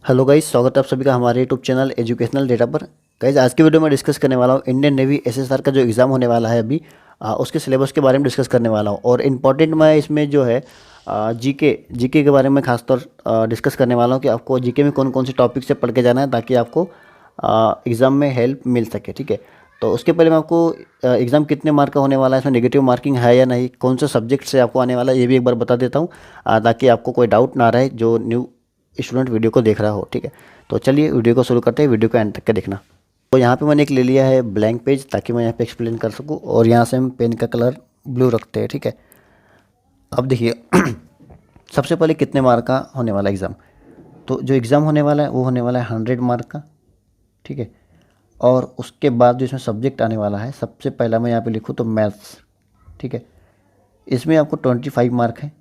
Hello guys, स्वागत है आप सभी का हमारे यूट्यूब चैनल एजुकेशनल डेटा पर। गाइस, आज की वीडियो में डिस्कस करने वाला हूँ इंडियन नेवी एसएसआर का जो एग्ज़ाम होने वाला है अभी, उसके सिलेबस के बारे में डिस्कस करने वाला हूँ। और इम्पॉर्टेंट मैं इसमें जो है जीके के बारे में खासतौर डिस्कस करने वाला हूँ कि आपको जीके में कौन कौन से टॉपिक से पढ़ के जाना है ताकि आपको एग्ज़ाम में हेल्प मिल सके। ठीक है, तो उसके पहले मैं आपको एग्ज़ाम कितने मार्क का होने वाला है, इसमें नेगेटिव मार्किंग है या नहीं, कौन सा सब्जेक्ट से आपको आने वाला है, ये भी एक बार बता देता हूँ ताकि आपको कोई डाउट ना रहे जो न्यू स्टूडेंट वीडियो को देख रहा हो। ठीक है, तो चलिए वीडियो को शुरू करते हैं, वीडियो को एंड तक के देखना। तो यहाँ पे मैंने एक ले लिया है ब्लैंक पेज ताकि मैं यहाँ पे एक्सप्लेन कर सकूँ, और यहाँ से हम पेन का कलर ब्लू रखते हैं। ठीक है, अब देखिए सबसे पहले कितने मार्क का होने वाला एग्ज़ाम। तो जो एग्ज़ाम होने वाला है वो होने वाला है 100 मार्क का। ठीक है, और उसके बाद जो इसमें सब्जेक्ट आने वाला है, सबसे पहला मैं यहाँ पे लिखूँ तो मैथ्स। ठीक है, इसमें आपको 25 मार्क है।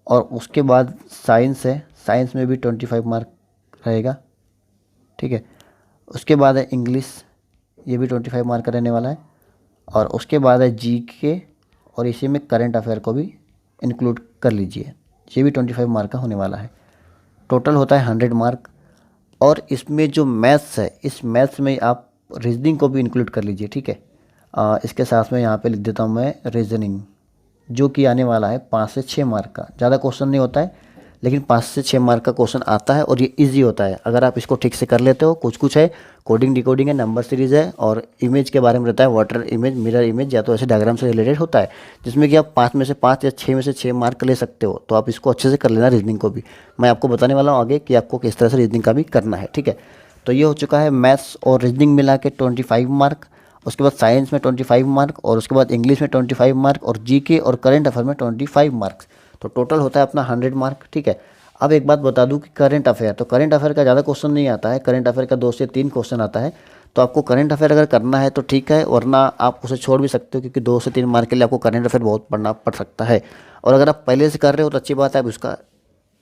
और उसके बाद साइंस है, साइंस में भी 25 मार्क रहेगा। ठीक है, उसके बाद है इंग्लिश, ये भी 25 मार्क का रहने वाला है। और उसके बाद है जीके, और इसी में करंट अफेयर को भी इंक्लूड कर लीजिए, ये भी 25 मार्क का होने वाला है। टोटल होता है 100 मार्क। और इसमें जो मैथ्स है, इस मैथ्स में आप रीजनिंग को भी इंक्लूड कर लीजिए। ठीक है, इसके साथ में यहाँ पे लिख देता हूँ मैं रीजनिंग, जो कि आने वाला है 5 से 6 मार्क का। ज़्यादा क्वेश्चन नहीं होता है, लेकिन 5 से 6 मार्क का क्वेश्चन आता है और ये इजी होता है अगर आप इसको ठीक से कर लेते हो। कुछ कुछ है, कोडिंग डिकोडिंग है, नंबर सीरीज़ है, और इमेज के बारे में रहता है, वाटर इमेज, मिरर इमेज, या तो ऐसे डायग्राम से रिलेटेड होता है, जिसमें कि आप 5 में से 5 या 6 में से 6 मार्क ले सकते हो। तो आप इसको अच्छे से कर लेना। रीजनिंग को भी मैं आपको बताने वाला हूँ आगे कि आपको किस तरह से रीजनिंग का भी करना है। ठीक है, तो ये हो चुका है मैथ्स और रीजनिंग मिला के 25 मार्क। उसके बाद साइंस में 25 मार्क, और उसके बाद इंग्लिश में 25 मार्क, और जीके और करंट अफेयर में 25 मार्क्स। तो टोटल होता है अपना 100 मार्क। ठीक है, अब एक बात बता दूं कि करंट अफेयर, तो करंट अफेयर का ज़्यादा क्वेश्चन नहीं आता है, करंट अफेयर का 2 से 3 क्वेश्चन आता है। तो आपको करंट अफेयर अगर करना है तो ठीक है, वरना आप उसे छोड़ भी सकते हो, क्योंकि 2 से 3 मार्क के लिए आपको करंट अफेयर बहुत पढ़ना पड़ सकता है। और अगर आप पहले से कर रहे हो तो अच्छी बात है, आप उसका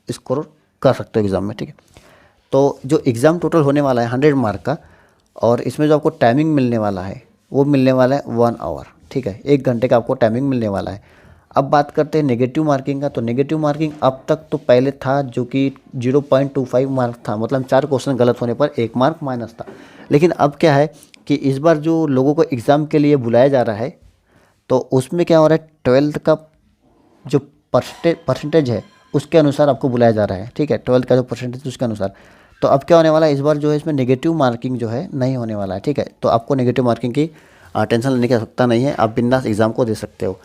स्कोर कर सकते हो एग्ज़ाम में। ठीक है, तो जो एग्ज़ाम टोटल होने वाला है 100 मार्क का, और इसमें जो आपको टाइमिंग मिलने वाला है वो मिलने वाला है 1 आवर। ठीक है, 1 घंटे का आपको टाइमिंग मिलने वाला है। अब बात करते हैं नेगेटिव मार्किंग का। तो नेगेटिव मार्किंग अब तक तो पहले था जो कि 0.25 मार्क था, मतलब 4 क्वेश्चन गलत होने पर 1 मार्क माइनस था। लेकिन अब क्या है कि इस बार जो लोगों को एग्ज़ाम के लिए बुलाया जा रहा है, तो उसमें क्या हो रहा है, 12th का जो परसेंटेज है उसके अनुसार आपको बुलाया जा रहा है। ठीक है, 12th का जो परसेंटेज उसके अनुसार। तो अब क्या होने वाला है, इस बार जो है इसमें नेगेटिव मार्किंग जो है नहीं होने वाला है। ठीक है, तो आपको नेगेटिव मार्किंग की टेंशन लेने की आवश्यकता नहीं है, आप बिंदास एग्ज़ाम को दे सकते हो।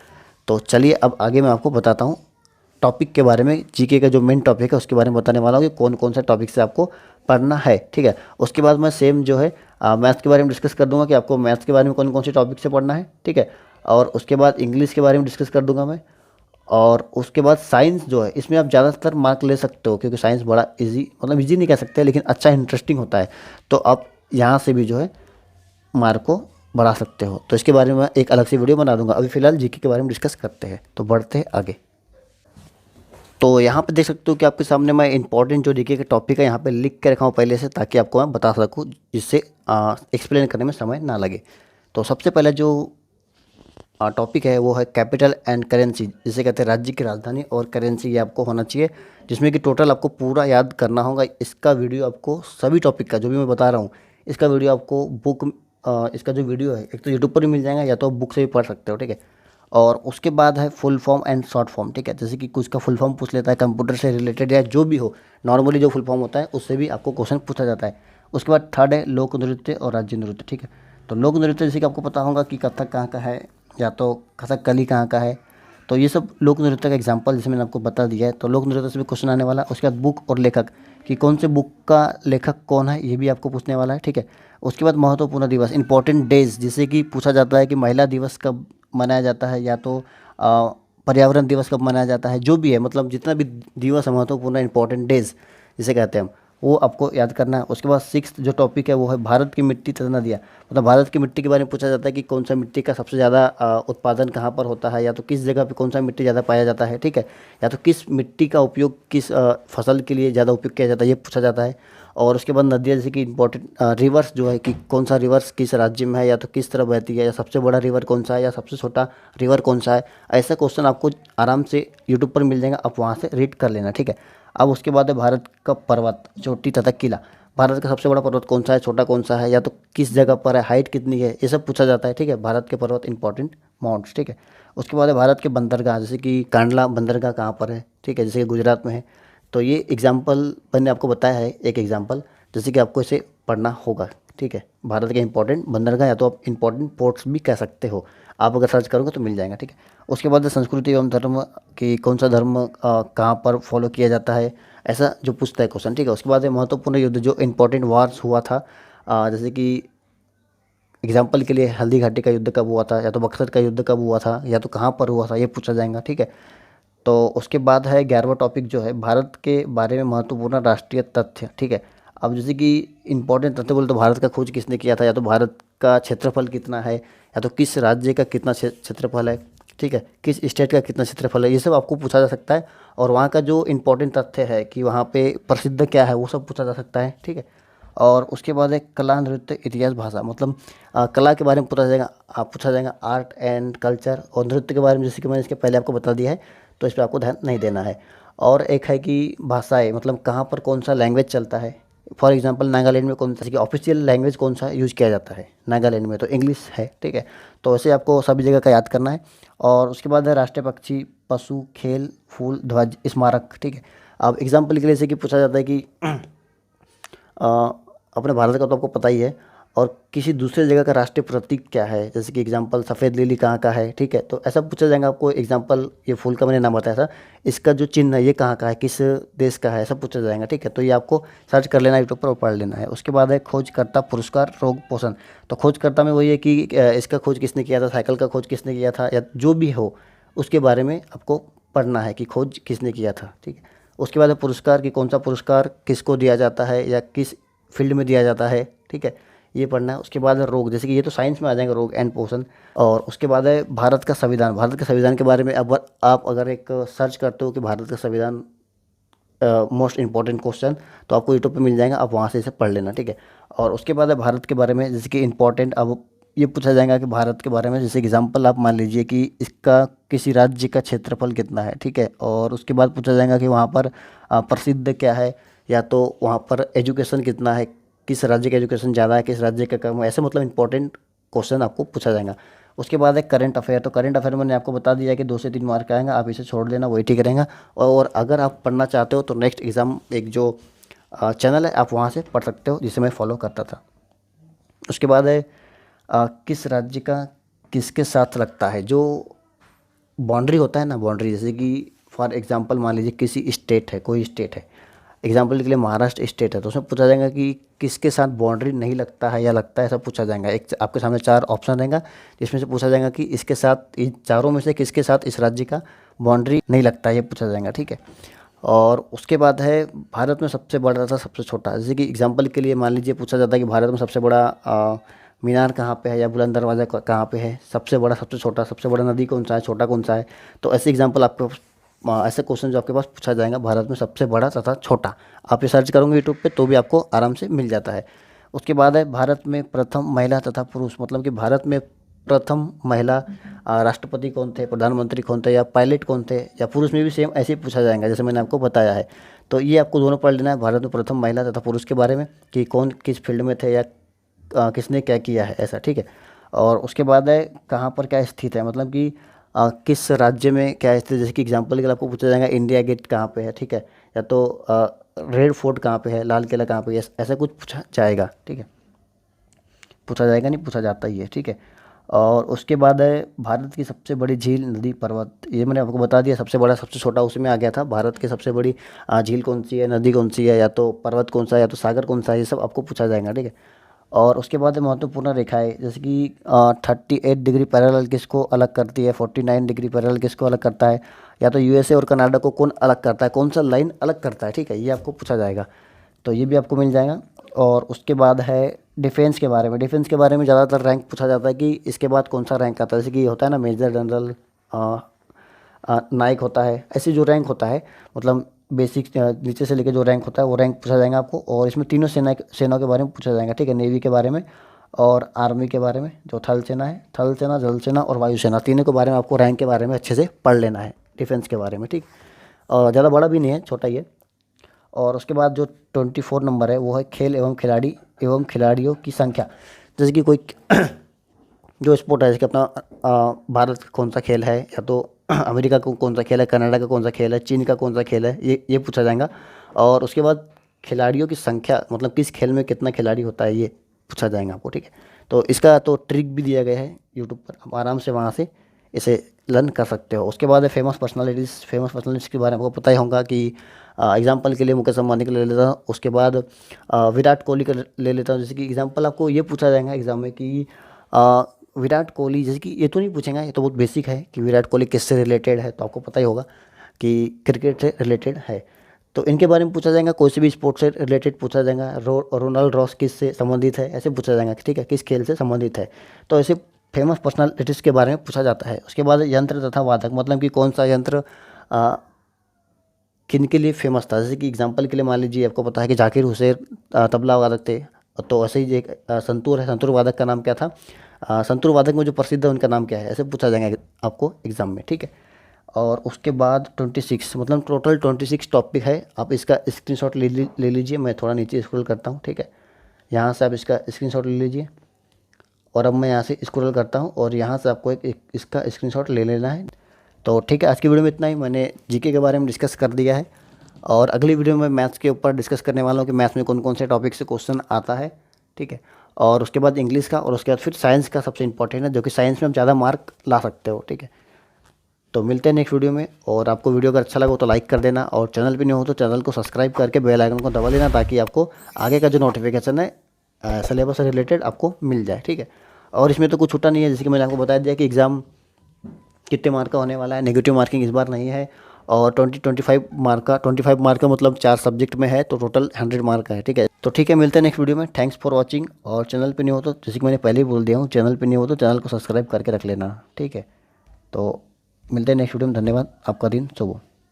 तो चलिए अब आगे मैं आपको बताता हूँ टॉपिक के बारे में। जीके का जो मेन टॉपिक है उसके बारे में बताने वाला हूँ कि कौन कौन सा टॉपिक से आपको पढ़ना है। ठीक है, उसके बाद मैं सेम जो है मैथ्स के बारे में डिस्कस कर दूंगा कि आपको मैथ्स के बारे में कौन कौन से टॉपिक से पढ़ना है। ठीक है, और उसके बाद इंग्लिश के बारे में डिस्कस कर दूंगा मैं। और उसके बाद साइंस जो है, इसमें आप ज़्यादातर मार्क ले सकते हो, क्योंकि साइंस बड़ा इजी, मतलब इजी नहीं कह सकते, लेकिन अच्छा इंटरेस्टिंग होता है। तो आप यहाँ से भी जो है मार्क को बढ़ा सकते हो। तो इसके बारे में मैं एक अलग से वीडियो बना दूंगा। अभी फिलहाल जीके के बारे में डिस्कस करते हैं, तो बढ़ते हैं आगे। तो यहाँ पे देख सकते हो कि आपके सामने मैं इंपॉर्टेंट जो जीके के टॉपिक है यहाँ पे लिख के रखा हूँ पहले से, ताकि आपको मैं बता सकूँ, जिससे एक्सप्लेन करने में समय ना लगे। तो सबसे पहले जो टॉपिक है वो है कैपिटल एंड करेंसी, जिसे कहते हैं राज्य की राजधानी और करेंसी, ये आपको होना चाहिए, जिसमें कि टोटल आपको पूरा याद करना होगा। इसका वीडियो आपको सभी टॉपिक का जो भी मैं बता रहा हूँ, इसका वीडियो आपको बुक, इसका जो वीडियो है एक तो यूट्यूब पर भी मिल जाएगा, या तो बुक से भी पढ़ सकते हो। ठीक है, और उसके बाद है full form and short form. ठीक है, जैसे कि कुछ का फुल फॉर्म पूछ लेता है, कंप्यूटर से रिलेटेड या जो भी हो, नॉर्मली जो फुल फॉर्म होता है उससे भी आपको क्वेश्चन पूछा जाता है। उसके बाद थर्ड है लोक नृत्य और राज्य नृत्य। ठीक है, तो लोक नृत्य जैसे कि आपको पता होगा कि कथक कहाँ का है, या तो कथकली कहाँ का है। तो ये सब लोक नृत्य का एग्जांपल जैसे मैंने आपको बता दिया है। तो लोक नृत्य से भी क्वेश्चन आने वाला है। उसके बाद बुक और लेखक, कि कौन से बुक का लेखक कौन है, ये भी आपको पूछने वाला है। ठीक है, उसके बाद महत्वपूर्ण दिवस, इंपॉर्टेंट डेज, जिसे कि पूछा जाता है कि महिला दिवस कब मनाया जाता है, या तो पर्यावरण दिवस कब मनाया जाता है, जो भी है, मतलब जितना भी दिवस है महत्वपूर्ण इंपॉर्टेंट डेज जिसे कहते हैं हम, वो आपको याद करना है। उसके बाद 6th जो टॉपिक है वो है भारत की मिट्टी तथा नदियाँ। मतलब भारत की मिट्टी के बारे में पूछा जाता है कि कौन सा मिट्टी का सबसे ज़्यादा उत्पादन कहाँ पर होता है, या तो किस जगह पे कौन सा मिट्टी ज़्यादा पाया जाता है। ठीक है, या तो किस मिट्टी का उपयोग किस फसल के लिए ज़्यादा उपयोग किया जाता है, ये पूछा जाता है। और उसके बाद नदियाँ, जैसे कि इंपॉर्टेंट रिवर्स जो है, कि कौन सा रिवर्स किस राज्य में है, या तो किस तरह बहती है, या सबसे बड़ा रिवर कौन सा है, या सबसे छोटा रिवर कौन सा है। ऐसा क्वेश्चन आपको आराम से यूट्यूब पर मिल जाएगा, आप वहाँ से रीड कर लेना। ठीक है, अब उसके बाद है भारत का पर्वत, चोटी तथा किला। भारत का सबसे बड़ा पर्वत कौन सा है, छोटा कौन सा है, या तो किस जगह पर है, हाइट कितनी है, ये सब पूछा जाता है। ठीक है, भारत के पर्वत इंपॉर्टेंट माउंट्स। ठीक है, उसके बाद है भारत के बंदरगाह, जैसे कि कांडला बंदरगाह कहाँ पर है। ठीक है, जैसे कि गुजरात में है। तो ये एग्जाम्पल मैंने आपको बताया है, एक एग्जाम्पल, जैसे कि आपको इसे पढ़ना होगा। ठीक है, भारत के इंपॉर्टेंट बंदरगाह, या तो आप इंपॉर्टेंट पोर्ट्स भी कह सकते हो, आप अगर सर्च करोगे तो मिल जाएगा। ठीक है, उसके बाद संस्कृति एवं धर्म कि कौन सा धर्म कहाँ पर फॉलो किया जाता है, ऐसा जो पूछता है क्वेश्चन। ठीक है, उसके बाद है महत्वपूर्ण युद्ध, जो इंपॉर्टेंट वार्स हुआ था, जैसे कि एग्जाम्पल के लिए हल्दी घाटी का युद्ध कब हुआ था, या तो बक्सर का युद्ध कब हुआ था, या तो कहाँ पर हुआ था, ये पूछा जाएगा। ठीक है, तो उसके बाद है 11वां टॉपिक जो है भारत के बारे में महत्वपूर्ण राष्ट्रीय तथ्य। ठीक है, अब जैसे कि इंपॉर्टेंट तथ्य बोले तो भारत का खोज किसने किया था, या तो भारत का क्षेत्रफल कितना है, या तो किस राज्य का कितना क्षेत्रफल है। ठीक है, किस स्टेट का कितना क्षेत्रफल है, ये सब आपको पूछा जा सकता है। और वहाँ का जो इंपॉर्टेंट तथ्य है कि वहाँ पे प्रसिद्ध क्या है, वो सब पूछा जा सकता है। ठीक है, और उसके बाद एक कला, नृत्य, इतिहास, भाषा, मतलब कला के बारे में पूछा जाएगा आर्ट एंड कल्चर। और नृत्य के बारे में जैसे कि मैंने इसके पहले आपको बता दिया है, तो इस पर आपको ध्यान नहीं देना है। और एक है कि भाषाएं, मतलब कहाँ पर कौन सा लैंग्वेज चलता है। फॉर एग्जांपल नागालैंड में कौन सा कि ऑफिशियल लैंग्वेज कौन सा यूज़ किया जाता है, नागालैंड में तो इंग्लिश है। ठीक है, तो ऐसे आपको सभी जगह का याद करना है। और उसके बाद है राष्ट्रीय पक्षी, पशु, खेल, फूल, ध्वज, स्मारक। ठीक है, अब एग्जाम्पल के लिए जैसे कि पूछा जाता है कि अ, अपने भारत का तो आपको पता ही है, और किसी दूसरे जगह का राष्ट्रीय प्रतीक क्या है, जैसे कि एग्जांपल सफ़ेद लिली कहाँ का है। ठीक है, तो ऐसा पूछा जाएगा आपको। एग्जांपल ये फूल का मैंने नाम बताया था, इसका जो चिन्ह है ये कहाँ का है, किस देश का है, ऐसा पूछा जाएगा। ठीक है, तो ये आपको सर्च कर लेना यूट्यूब पर और पढ़ लेना है। उसके बाद है खोजकर्ता, पुरस्कार, रोग, पोषण। तो खोजकर्ता में वही है कि इसका खोज किसने किया था, साइकिल का खोज किसने किया था, या जो भी हो उसके बारे में आपको पढ़ना है कि खोज किसने किया था। ठीक है, उसके बाद है पुरस्कार कि कौन सा पुरस्कार किसको दिया जाता है, या किस फील्ड में दिया जाता है। ठीक है, ये पढ़ना है। उसके बाद है रोग, जैसे कि ये तो साइंस में आ जाएंगे, रोग एंड पोषण। और उसके बाद है भारत का संविधान। भारत के संविधान के बारे में अब आप अगर एक सर्च करते हो कि भारत का संविधान मोस्ट इंपॉर्टेंट क्वेश्चन, तो आपको यूट्यूब पे मिल जाएगा, आप वहाँ से इसे पढ़ लेना। ठीक है, और उसके बाद है भारत के बारे में, जैसे कि इंपॉर्टेंट, अब ये पूछा जाएगा कि भारत के बारे में, जैसे एग्जांपल आप मान लीजिए कि इसका किसी राज्य का क्षेत्रफल कितना है। ठीक है, और उसके बाद पूछा जाएगा कि वहाँ पर प्रसिद्ध क्या है, या तो वहाँ पर एजुकेशन कितना है, किस राज्य का एजुकेशन ज़्यादा है, किस राज्य का कम है, ऐसे मतलब इंपॉर्टेंट क्वेश्चन आपको पूछा जाएगा। उसके बाद है करंट अफेयर। तो करंट अफेयर मैंने आपको बता दिया कि 2 से 3 मार्क आएगा, आप इसे छोड़ देना, वही ठीक रहेगा। और अगर आप पढ़ना चाहते हो तो नेक्स्ट एग्ज़ाम एक जो चैनल है आप वहाँ से पढ़ सकते हो, जिसे मैं फॉलो करता था। उसके बाद है किस राज्य का किसके साथ लगता है, जो बाउंड्री होता है ना, बाउंड्री, जैसे कि फॉर एग्जांपल मान लीजिए किसी स्टेट है, कोई स्टेट है, एग्जांपल के लिए महाराष्ट्र स्टेट है, तो उसमें पूछा जाएगा कि किसके साथ बाउंड्री नहीं लगता है या लगता है, ऐसा पूछा जाएगा। एक आपके सामने 4 ऑप्शन रहेगा, जिसमें से पूछा जाएगा कि इसके साथ, इन चारों में से किसके साथ इस राज्य का बाउंड्री नहीं लगता है, ये पूछा जाएगा। ठीक है, और उसके बाद है भारत में सबसे बड़ा तथा सबसे छोटा, जैसे कि एग्जांपल के लिए मान लीजिए पूछा जाता है कि भारत में सबसे बड़ा मीनार कहाँ पे है, या बुलंद दरवाज़ा कहाँ पे है, सबसे बड़ा, सबसे बड़ा नदी कौन सा है, छोटा कौन सा है। तो ऐसे एग्जांपल आपके ऐसे क्वेश्चन जो आपके पास पूछा जाएगा, भारत में सबसे बड़ा तथा छोटा, आप ये सर्च करोगे यूट्यूब पे तो भी आपको आराम से मिल जाता है। उसके बाद है भारत में प्रथम महिला तथा पुरुष, मतलब कि भारत में प्रथम महिला राष्ट्रपति कौन थे, प्रधानमंत्री कौन थे, या पायलट कौन थे, या पुरुष में भी सेम ऐसे ही पूछा जाएगा जैसे मैंने आपको बताया है। तो ये आपको दोनों पढ़ लेना है, भारत में प्रथम महिला तथा पुरुष के बारे में कि कौन किस फील्ड में थे, या किसने क्या किया है, ऐसा। ठीक है, और उसके बाद है कहाँ पर क्या स्थित है, मतलब कि किस राज्य में क्या स्थित है, जैसे कि एग्जांपल के लिए आपको पूछा जाएगा इंडिया गेट कहाँ पे है। ठीक है, या तो रेड फोर्ट कहाँ पे है, लाल किला कहाँ पे है, ऐसा कुछ पूछा जाएगा। ठीक है, पूछा जाएगा नहीं, पूछा जाता ही है। ठीक है, और उसके बाद है भारत की सबसे बड़ी झील, नदी, पर्वत, ये मैंने आपको बता दिया, सबसे बड़ा सबसे छोटा उसमें आ गया था। भारत की सबसे बड़ी झील कौन सी है, नदी कौन सी है, या तो पर्वत कौन सा है, या तो सागर कौन सा है, ये सब आपको पूछा जाएगा। ठीक है, और उसके बाद है महत्वपूर्ण रेखाएं, जैसे कि 38 डिग्री पैरेलल किसको अलग करती है, 49 डिग्री पैरेलल किसको अलग करता है, या तो यूएसए और कनाडा को कौन अलग करता है, कौन सा लाइन अलग करता है। ठीक है, ये आपको पूछा जाएगा, तो ये भी आपको मिल जाएगा। और उसके बाद है डिफेंस के बारे में। डिफेंस के बारे में ज़्यादातर रैंक पूछा जाता है कि इसके बाद कौन सा रैंक आता है, जैसे कि होता है ना मेजर जनरल, नाइक होता है, ऐसे जो रैंक होता है, मतलब बेसिक नीचे से लेकर जो रैंक होता है वो रैंक पूछा जाएगा आपको। और इसमें तीनों सेनाओं के बारे में पूछा जाएगा। ठीक है, नेवी के बारे में और आर्मी के बारे में, जो थल सेना है, थल सेना, जल सेना और वायुसेना, तीनों के बारे में आपको रैंक के बारे में अच्छे से पढ़ लेना है, डिफेंस के बारे में। ठीक, और ज़्यादा बड़ा भी नहीं है, छोटा ही है। और उसके बाद जो 24 नंबर है वो है खेल एवं खिलाड़ी एवं खिलाड़ियों की संख्या। जैसे कि कोई जो स्पोर्ट है, जैसे कि अपना भारत का कौन सा खेल है, या तो अमेरिका का कौन सा खेल है, कनाडा का कौन सा खेल है, चीन का कौन सा खेल है, ये पूछा जाएगा। और उसके बाद खिलाड़ियों की संख्या, मतलब किस खेल में कितना खिलाड़ी होता है, ये पूछा जाएगा आपको, ठीक है। तो इसका तो ट्रिक भी दिया गया है यूट्यूब पर, आप आराम से वहाँ से इसे लर्न कर सकते हो। उसके बाद है फेमस पर्सनालिटीज़। फेमस पर्सनालिटीज़ के बारे में आपको पता ही होगा कि एग्जाम्पल के लिए मुकेश अंबानी को ले लेता हूँ, उसके बाद विराट कोहली का ले लेता हूँ। जैसे कि एग्जाम्पल आपको ये पूछा जाएगा एग्जाम में कि विराट कोहली, जैसे कि ये तो नहीं पूछेंगे, ये तो बहुत बेसिक है कि विराट कोहली किससे रिलेटेड है, तो आपको पता ही होगा कि क्रिकेट से रिलेटेड है। तो इनके बारे में पूछा जाएगा, कोई से भी स्पोर्ट्स से रिलेटेड पूछा जाएगा। रोनाल्ड रॉस किस से संबंधित है, ऐसे पूछा जाएगा, ठीक है, किस खेल से संबंधित है। तो ऐसे फेमस पर्सनालिटीज़ के बारे में पूछा जाता है। उसके बाद यंत्र तथा वादक, मतलब कि कौन सा यंत्र किन के लिए फेमस था। जैसे कि एग्जांपल के लिए मान लीजिए, आपको पता है कि जाकिर हुसैन तबला वादक थे, तो ऐसे ही एक संतूर है, संतूर वादक का नाम क्या था, संतूर वादक में जो प्रसिद्ध है उनका नाम क्या है, ऐसे पूछा जाएगा आपको एग्जाम में, ठीक है। और उसके बाद 26, मतलब टोटल 26 टॉपिक है। आप इसका स्क्रीनशॉट ले लीजिए। मैं थोड़ा नीचे स्क्रॉल करता हूँ, ठीक है। यहाँ से आप इसका स्क्रीनशॉट ले लीजिए, और अब मैं यहाँ से स्क्रॉल करता हूँ, और यहाँ से आपको एक इसका स्क्रीनशॉट ले लेना है। तो ठीक है, आज की वीडियो में इतना ही। मैंने जीके के बारे में डिस्कस कर दिया है, और अगली वीडियो में मैथ्स के ऊपर डिस्कस करने वाला हूँ कि मैथ्स में कौन कौन से टॉपिक से क्वेश्चन आता है, ठीक है। और उसके बाद इंग्लिश का, और उसके बाद फिर साइंस का सबसे इंपॉर्टेंट है, जो कि साइंस में आप ज़्यादा मार्क ला सकते हो, ठीक है। तो मिलते हैं नेक्स्ट वीडियो में, और आपको वीडियो अगर अच्छा लगा तो लाइक कर देना, और चैनल पे नहीं हो तो चैनल को सब्सक्राइब करके बेल आइकन को दबा देना, ताकि आपको आगे का जो नोटिफिकेशन है सिलेबस से रिलेटेड आपको मिल जाए, ठीक है। और इसमें तो कुछ छूटा नहीं है, जैसे कि मैंने आपको बता दिया कि एग्ज़ाम कितने मार्क का होने वाला है। नेगेटिव मार्किंग इस बार नहीं है, और 25 मार्क का मतलब 4 सब्जेक्ट में है, तो टोटल 100 मार्क का है, ठीक है। तो ठीक है, मिलते हैं नेक्स्ट वीडियो में। थैंक्स फॉर वॉचिंग, और चैनल पे नहीं हो तो, जैसे कि मैंने पहले ही बोल दिया हूँ, चैनल पे नहीं हो तो चैनल को सब्सक्राइब करके रख लेना, ठीक है। तो मिलते हैं नेक्स्ट वीडियो में। धन्यवाद, आपका दिन शुभ हो।